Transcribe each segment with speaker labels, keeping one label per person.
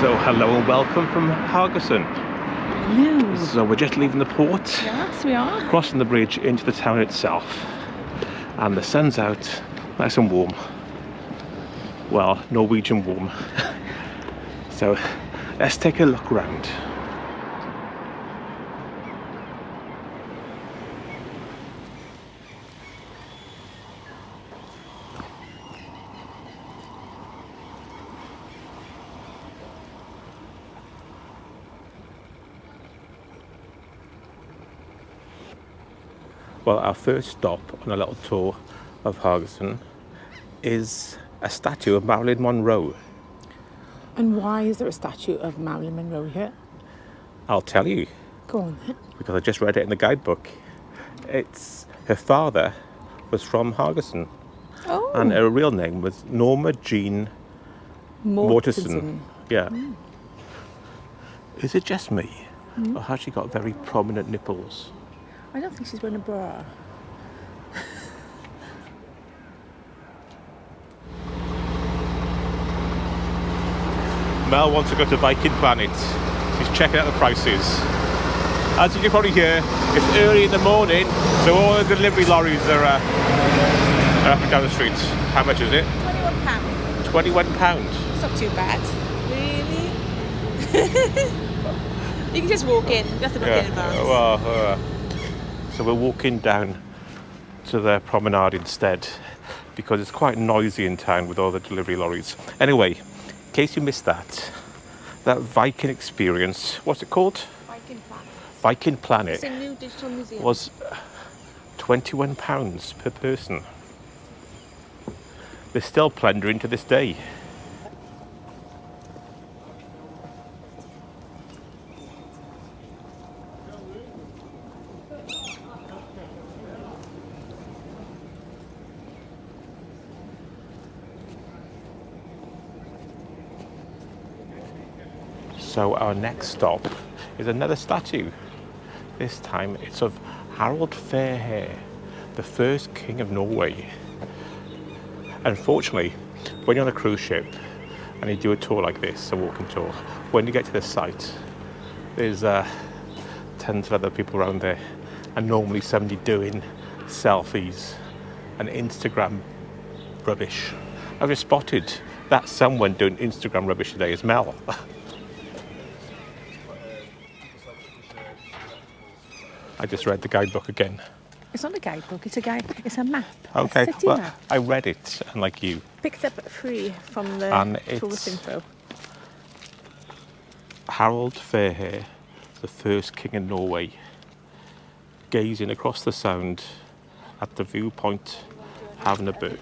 Speaker 1: So hello and welcome from Haugesund.
Speaker 2: Hello.
Speaker 1: So we're just leaving the port.
Speaker 2: Yes, we are.
Speaker 1: Crossing the bridge into the town itself. And the sun's out, nice and warm. Well, Norwegian warm. So let's take a look round. Well, our first stop on a little tour of Haugesund is a statue of Marilyn Monroe.
Speaker 2: And why is there a statue of Marilyn Monroe here?
Speaker 1: I'll tell you.
Speaker 2: Go on then.
Speaker 1: Because I just read it in the guidebook. It's her father was from Haugesund.
Speaker 2: Oh.
Speaker 1: And her real name was Norma Jeane
Speaker 2: Mortenson.
Speaker 1: Yeah. Is it just me? Or has she got very prominent nipples?
Speaker 2: I don't think she's wearing a bra.
Speaker 1: Mel wants to go to Viking Planet. She's checking out the prices. As you can probably hear, it's early in the morning, so all the delivery lorries are up and down the street. How much is it?
Speaker 2: £21.
Speaker 1: £21.
Speaker 2: It's not too bad. Really? You can just walk in. You have to book in advance.
Speaker 1: So we're walking down to the promenade instead because it's quite noisy in town with all the delivery lorries. Anyway, in case you missed that Viking experience, what's it called?
Speaker 2: Viking Planet.
Speaker 1: Viking Planet.
Speaker 2: It's a new digital museum.
Speaker 1: Was £21 per person. They're still plundering to this day. So our next stop is another statue. This time it's of Harald Fairhair, the first king of Norway. Unfortunately, when you're on a cruise ship and you do a tour like this, a walking tour, when you get to the site, there's tons of other people around there, and normally somebody doing selfies and Instagram rubbish. I've just spotted that someone doing Instagram rubbish today is Mel. I just read the guidebook again.
Speaker 2: It's not a guidebook, it's a map.
Speaker 1: Okay,
Speaker 2: A city
Speaker 1: well,
Speaker 2: map.
Speaker 1: I read it, unlike you.
Speaker 2: Picked up free from the tourist info.
Speaker 1: Harald Fairhair, the first king of Norway, gazing across the sound at the viewpoint Havneberg.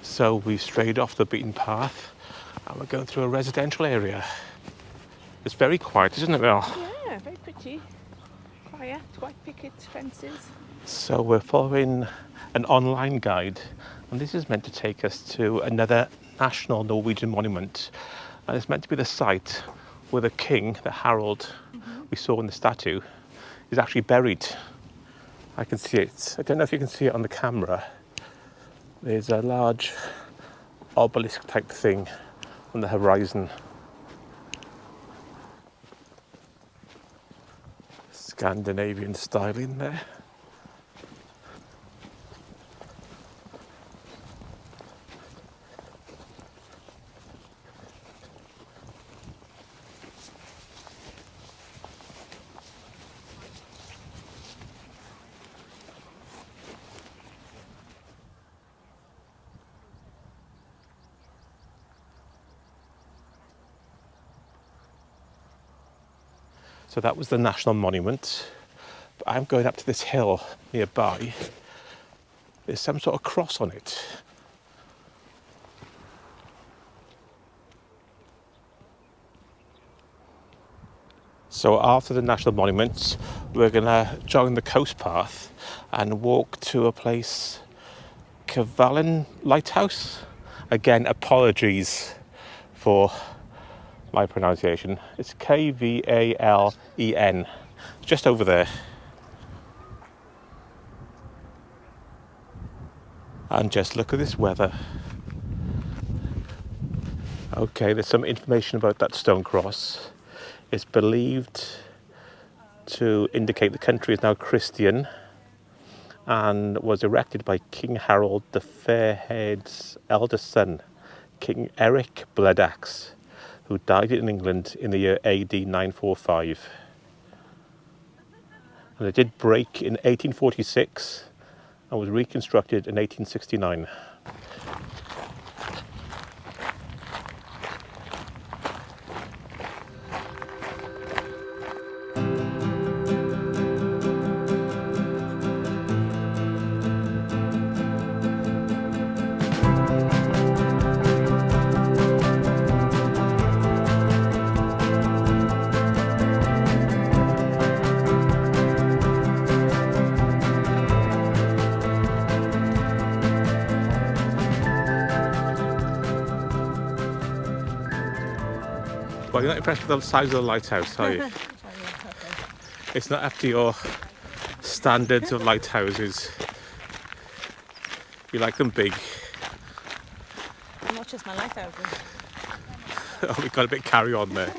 Speaker 1: So we've strayed off the beaten path and we're going through a residential area. It's very quiet, isn't it, Mel?
Speaker 2: Yeah, very pretty. Quiet, white picket fences.
Speaker 1: So we're following an online guide, and this is meant to take us to another national Norwegian monument. And it's meant to be the site where the king, the Harald we saw in the statue, is actually buried. I can see it. I don't know if you can see it on the camera. There's a large obelisk type thing on the horizon. Scandinavian style in there. So that was the national monument. But I'm going up to this hill nearby. There's some sort of cross on it. So after the national monuments, we're gonna join the coast path and walk to a place, Kvalen lighthouse. Again, apologies for my pronunciation. It's Kvalen, just over there. And just look at this weather. Okay, there's some information about that stone cross. It's believed to indicate the country is now Christian and was erected by King Harald the Fairhair's eldest son, King Eric Bloodaxe, who died in England in the year AD 945. And it did break in 1846 and was reconstructed in 1869. Well, you're not impressed with the size of the lighthouse, are you? It's not up to your standards of lighthouses. You like them big.
Speaker 2: Not just my lighthouses.
Speaker 1: Oh, we got a bit carry on there.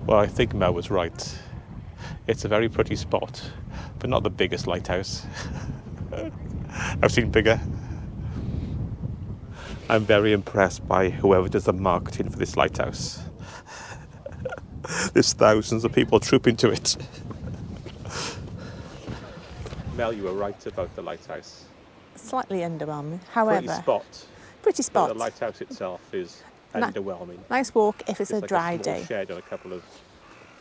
Speaker 1: Well, I think Mel was right. It's a very pretty spot, but not the biggest lighthouse. I've seen bigger. I'm very impressed by whoever does the marketing for this lighthouse. There's thousands of people trooping to it. Mel, you were right about the lighthouse.
Speaker 2: Slightly underwhelming. However,
Speaker 1: Pretty spot.
Speaker 2: But
Speaker 1: The lighthouse itself is underwhelming.
Speaker 2: Nice walk if it's a
Speaker 1: like
Speaker 2: dry
Speaker 1: a small
Speaker 2: day.
Speaker 1: shed on a couple of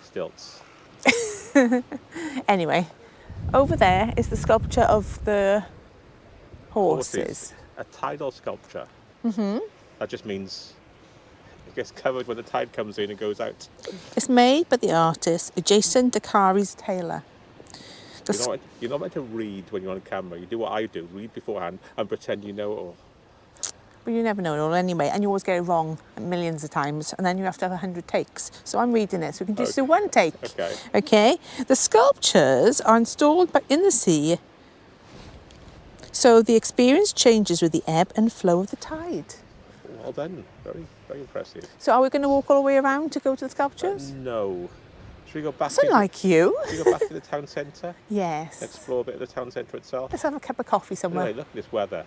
Speaker 1: stilts.
Speaker 2: Anyway, over there is the sculpture of the horses.
Speaker 1: A tidal sculpture. Mm-hmm. That just means it gets covered when the tide comes in and goes out.
Speaker 2: It's made by the artist Jason DeCari's Taylor.
Speaker 1: You're not meant to read when you're on camera. You do what I do, read beforehand and pretend you know it all.
Speaker 2: But you never know it all anyway, and you always get it wrong millions of times, and then you have to have 100 takes. So I'm reading it, so we can just do one take. Okay. The sculptures are installed in the sea, so the experience changes with the ebb and flow of the tide.
Speaker 1: Well done. Very, very impressive.
Speaker 2: So are we going to walk all the way around to go to the sculptures?
Speaker 1: No. Should we go back?
Speaker 2: So like you.
Speaker 1: Should we go back to the town centre?
Speaker 2: Yes.
Speaker 1: Explore a bit of the town centre itself.
Speaker 2: Let's have a cup of coffee somewhere.
Speaker 1: Anyway, look at this weather.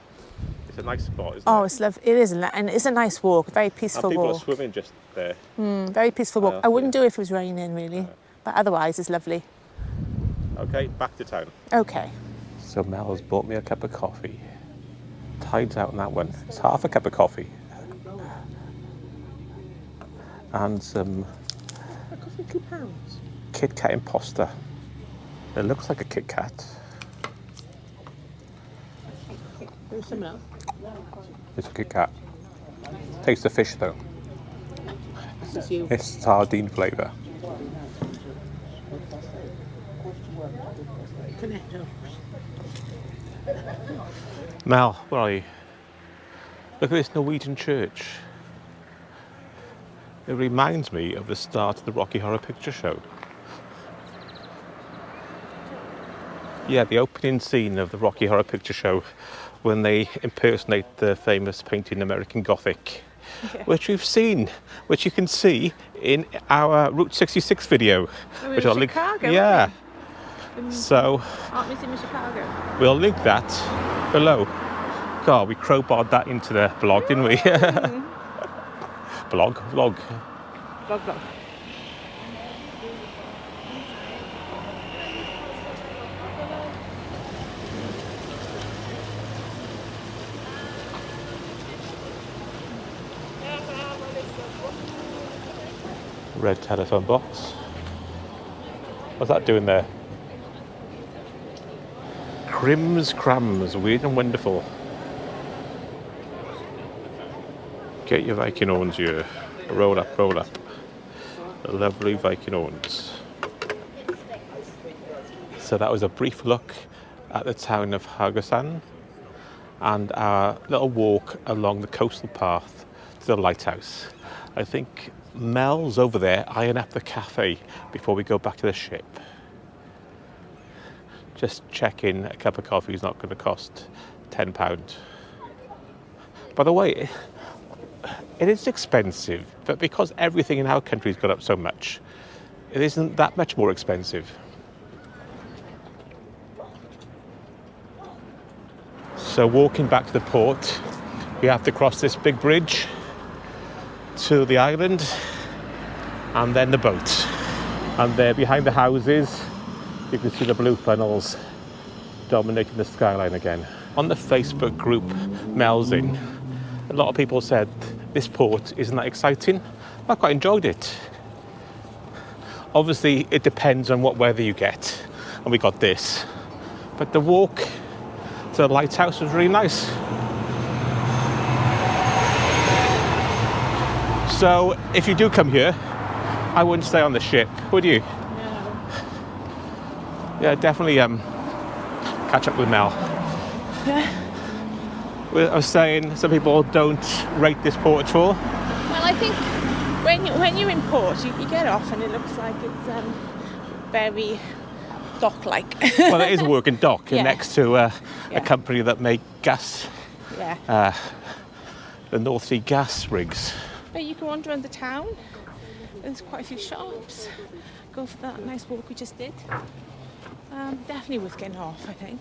Speaker 1: It's a nice spot, isn't it?
Speaker 2: Oh, it's lovely. It is, and it's a nice walk, a very peaceful
Speaker 1: and people
Speaker 2: walk.
Speaker 1: are swimming just there.
Speaker 2: Very peaceful walk. I wouldn't do it if it was raining, really. But otherwise, it's lovely.
Speaker 1: Okay, back to town.
Speaker 2: Okay.
Speaker 1: So Mel has bought me a cup of coffee. Tide's out on that one. It's half a cup of coffee. And some
Speaker 2: Coffee £2.
Speaker 1: Kit Kat Imposter. It looks like a Kit Kat.
Speaker 2: There's some else.
Speaker 1: It's a Kit Kat. Taste the fish though.
Speaker 2: This is you.
Speaker 1: It's sardine flavour.
Speaker 2: Cornetto.
Speaker 1: Mel, where are you? Look at this Norwegian church. It reminds me of the start of the Rocky Horror Picture Show. Yeah, the opening scene of the Rocky Horror Picture Show when they impersonate the famous painting American Gothic, which we've seen, which you can see in our Route 66 video. Which I'll link. Yeah. So
Speaker 2: Art Museum in Chicago.
Speaker 1: We'll link that below. God, we crowbarred that into the blog, didn't we? Vlog.
Speaker 2: Vlog.
Speaker 1: Red telephone box. What's that doing there? Crams, weird and wonderful. Get your Viking horns here. Roll up. The lovely Viking horns. So that was a brief look at the town of Haugesund and our little walk along the coastal path to the lighthouse. I think Mel's over there eyeing up the cafe before we go back to the ship. Just checking a cup of coffee is not going to cost £10. By the way, it is expensive, but because everything in our country's gone up so much, it isn't that much more expensive. So walking back to the port, we have to cross this big bridge to the island and then the boat. And there behind the houses, you can see the blue funnels dominating the skyline again. On the Facebook group Mel's in, a lot of people said this port isn't that exciting. I quite enjoyed it. Obviously, it depends on what weather you get, and we got this. But the walk to the lighthouse was really nice. So, if you do come here, I wouldn't stay on the ship, would you?
Speaker 2: No.
Speaker 1: Yeah, definitely catch up with Mel.
Speaker 2: Yeah.
Speaker 1: I was saying some people don't rate this port at all.
Speaker 2: Well, I think when you're in port, you get off and it looks like it's very dock-like.
Speaker 1: Well, it is a working dock
Speaker 2: Yeah.
Speaker 1: next to a company that make gas,
Speaker 2: Yeah.
Speaker 1: the North Sea gas rigs.
Speaker 2: But you can wander around the town. There's quite a few shops. Go for that nice walk we just did. Definitely worth getting off, I think.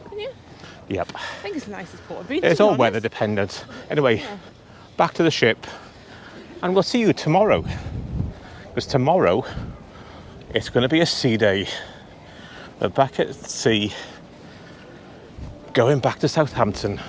Speaker 2: Wouldn't you?
Speaker 1: Yep.
Speaker 2: I think it's the nicest port I've been,
Speaker 1: It's
Speaker 2: to be
Speaker 1: all
Speaker 2: honest.
Speaker 1: weather dependent. Anyway,
Speaker 2: Yeah.
Speaker 1: back to the ship, and we'll see you tomorrow. Because tomorrow, it's going to be a sea day. We're back at sea, going back to Southampton.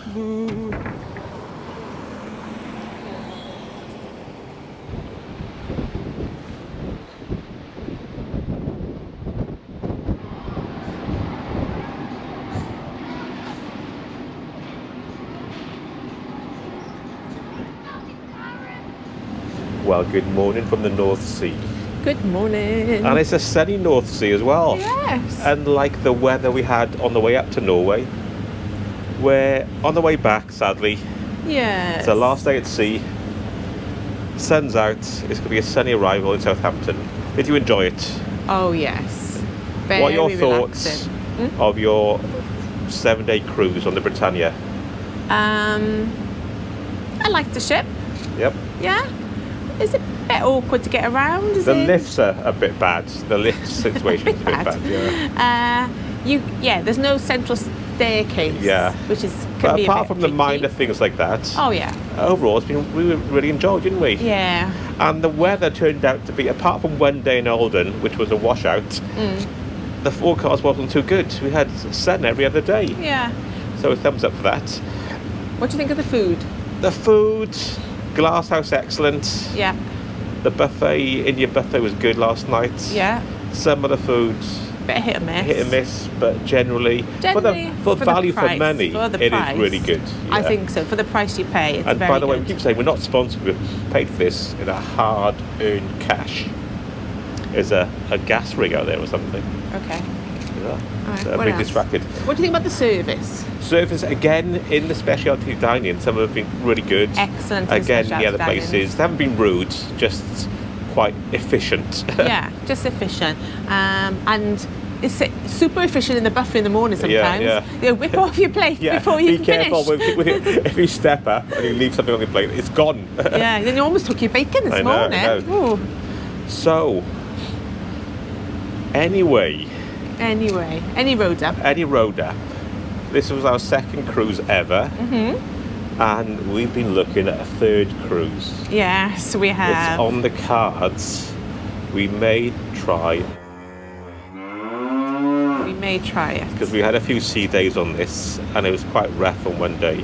Speaker 1: Well, good morning from the North Sea.
Speaker 2: Good morning.
Speaker 1: And it's a sunny North Sea as well.
Speaker 2: Yes.
Speaker 1: Unlike the weather we had on the way up to Norway, where on the way back, sadly,
Speaker 2: Yes.
Speaker 1: it's the last day at sea, sun's out, it's going to be a sunny arrival in Southampton. Did you enjoy it?
Speaker 2: Oh, yes. Very
Speaker 1: What are your
Speaker 2: relaxing.
Speaker 1: thoughts of your 7-day cruise on the Britannia?
Speaker 2: I like the ship.
Speaker 1: Yep.
Speaker 2: Yeah. Is it a bit awkward to get around? Is
Speaker 1: The
Speaker 2: it?
Speaker 1: lifts are a bit bad. The lift situation is a bit bad. Yeah.
Speaker 2: There's no central staircase.
Speaker 1: Yeah.
Speaker 2: Which can
Speaker 1: But
Speaker 2: be a
Speaker 1: apart
Speaker 2: bit
Speaker 1: from the
Speaker 2: tricky.
Speaker 1: minor things like that,
Speaker 2: Oh yeah.
Speaker 1: overall, we really enjoyed, didn't we?
Speaker 2: Yeah.
Speaker 1: And the weather turned out to be, apart from one day in Alden, which was a washout, the forecast wasn't too good. We had sun every other day.
Speaker 2: Yeah.
Speaker 1: So a thumbs up for that.
Speaker 2: What do you think of the food?
Speaker 1: The food, Glasshouse excellent.
Speaker 2: Yeah.
Speaker 1: The buffet, Indian buffet was good last night.
Speaker 2: Yeah.
Speaker 1: Some of the foods,
Speaker 2: Bit of hit and miss.
Speaker 1: hit and miss, but generally for
Speaker 2: Generally,
Speaker 1: the value
Speaker 2: price,
Speaker 1: for money,
Speaker 2: for the
Speaker 1: it
Speaker 2: price,
Speaker 1: is really good.
Speaker 2: I
Speaker 1: Yeah.
Speaker 2: think so. For the price you pay, it's
Speaker 1: And
Speaker 2: very
Speaker 1: by the way, we
Speaker 2: good.
Speaker 1: keep saying we're not sponsored, we've paid for this in a hard-earned cash. There's a gas rig out there or something.
Speaker 2: Okay.
Speaker 1: Yeah.
Speaker 2: Alright,
Speaker 1: So I'm
Speaker 2: what
Speaker 1: being
Speaker 2: else?
Speaker 1: distracted.
Speaker 2: What do you think about the service?
Speaker 1: Service, again, in the specialty dining, some have been really good.
Speaker 2: Excellent. in
Speaker 1: Again, the
Speaker 2: specialty
Speaker 1: other
Speaker 2: dining.
Speaker 1: places, they haven't been rude, just quite efficient.
Speaker 2: Yeah, just efficient. And it's super efficient in the buffet in the morning sometimes.
Speaker 1: Yeah.
Speaker 2: You whip off your plate before you
Speaker 1: be
Speaker 2: can
Speaker 1: careful
Speaker 2: finish.
Speaker 1: if you step up and you leave something on your plate, it's gone.
Speaker 2: Yeah, then you almost took your bacon this
Speaker 1: I know,
Speaker 2: morning.
Speaker 1: I know.
Speaker 2: Ooh.
Speaker 1: So, anyway,
Speaker 2: Any road up.
Speaker 1: any road up. This was our second cruise ever, and we've been looking at a third cruise.
Speaker 2: Yes, we
Speaker 1: It's
Speaker 2: have.
Speaker 1: on the cards. We may try,
Speaker 2: We may try it.
Speaker 1: because we had a few sea days on this, and it was quite rough on one day,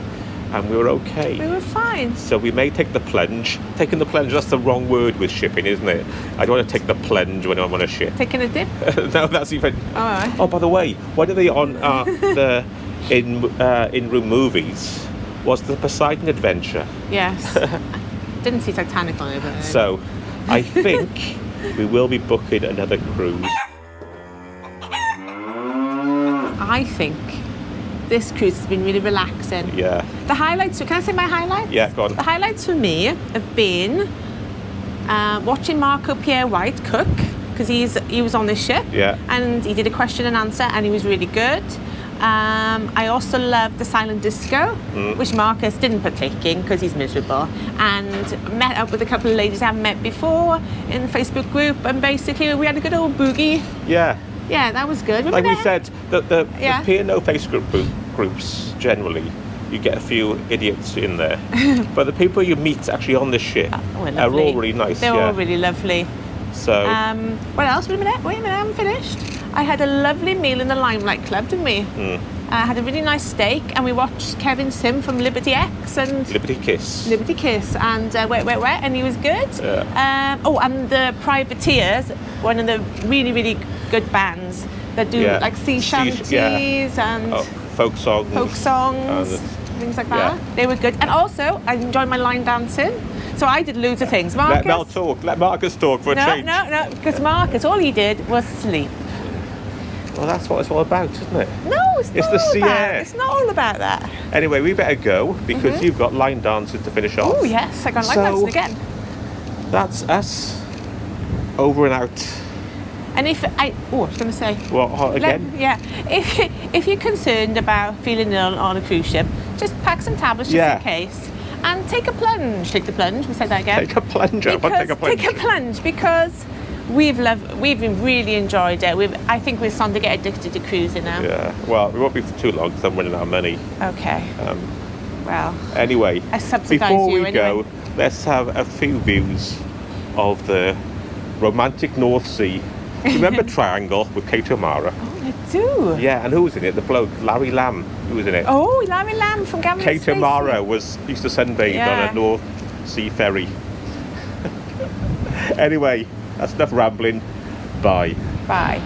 Speaker 1: and we were okay.
Speaker 2: We were fine.
Speaker 1: So we may take the plunge. Taking the plunge, that's the wrong word with shipping, isn't it? I don't want to take the plunge when I'm on a ship.
Speaker 2: Taking a dip.
Speaker 1: No, that's even...
Speaker 2: All right.
Speaker 1: Oh, by the way, what are they on the in-room movies? Was the Poseidon Adventure.
Speaker 2: Yes. Didn't see Titanic on it, but
Speaker 1: So, I think we will be booking another cruise.
Speaker 2: I think this cruise has been really relaxing.
Speaker 1: Yeah.
Speaker 2: The highlights, can I say my highlights?
Speaker 1: Yeah, go on.
Speaker 2: The highlights for me have been watching Marco Pierre White cook, because he was on this ship.
Speaker 1: Yeah.
Speaker 2: And he did a question and answer, and he was really good. I also loved the silent disco, which Marcus didn't partake in because he's miserable, and met up with a couple of ladies I haven't met before in the Facebook group, and basically we had a good old boogie.
Speaker 1: Yeah.
Speaker 2: Yeah, that was good.
Speaker 1: Like we said, the P&O Facebook groups, generally, you get a few idiots in there. But the people you meet actually on the ship are all really nice.
Speaker 2: They're all really lovely.
Speaker 1: So.
Speaker 2: What else? Wait a minute, I haven't finished. I had a lovely meal in the Limelight Club, didn't we? I had a really nice steak, and we watched Kevin Sim from Liberty X and
Speaker 1: Liberty Kiss, and
Speaker 2: Wet, and he was good.
Speaker 1: Yeah.
Speaker 2: And the Privateers, one of the really, really good bands that do like sea shanties and
Speaker 1: folk songs,
Speaker 2: things like that. Yeah. They were good, and also I enjoyed my line dancing. So I did loads of things. Marcus,
Speaker 1: let Mel talk. Let Marcus talk for a change.
Speaker 2: No, because Marcus, all he did was sleep.
Speaker 1: Well, that's what it's all about, isn't it?
Speaker 2: No, it's not
Speaker 1: the sea air.
Speaker 2: It's not all about that.
Speaker 1: Anyway, we better go because you've got line dancing to finish off.
Speaker 2: Oh yes, I got line dancing again.
Speaker 1: That's us. Over and out.
Speaker 2: And I was going to say.
Speaker 1: What again?
Speaker 2: If you're concerned about feeling ill on a cruise ship, just pack some tablets just in case. And take a plunge. Take the plunge. We said that again.
Speaker 1: Take a plunge. Take a plunge.
Speaker 2: Take a plunge because we've really enjoyed it. I think we're starting to get addicted to cruising now.
Speaker 1: Yeah. Well, we won't be for too long because I'm running out of money.
Speaker 2: Okay. Well.
Speaker 1: Anyway.
Speaker 2: I subsidise
Speaker 1: before
Speaker 2: you
Speaker 1: we go, let's have a few views of the romantic North Sea. Remember Triangle with Kate O'Mara?
Speaker 2: Oh, I do.
Speaker 1: Yeah, and who was in it? The bloke, Larry Lamb, who was in it?
Speaker 2: Oh, Larry Lamb from Gavin
Speaker 1: Kate O'Mara used to sunbathe on a North Sea ferry. Anyway, that's enough rambling. Bye.
Speaker 2: Bye.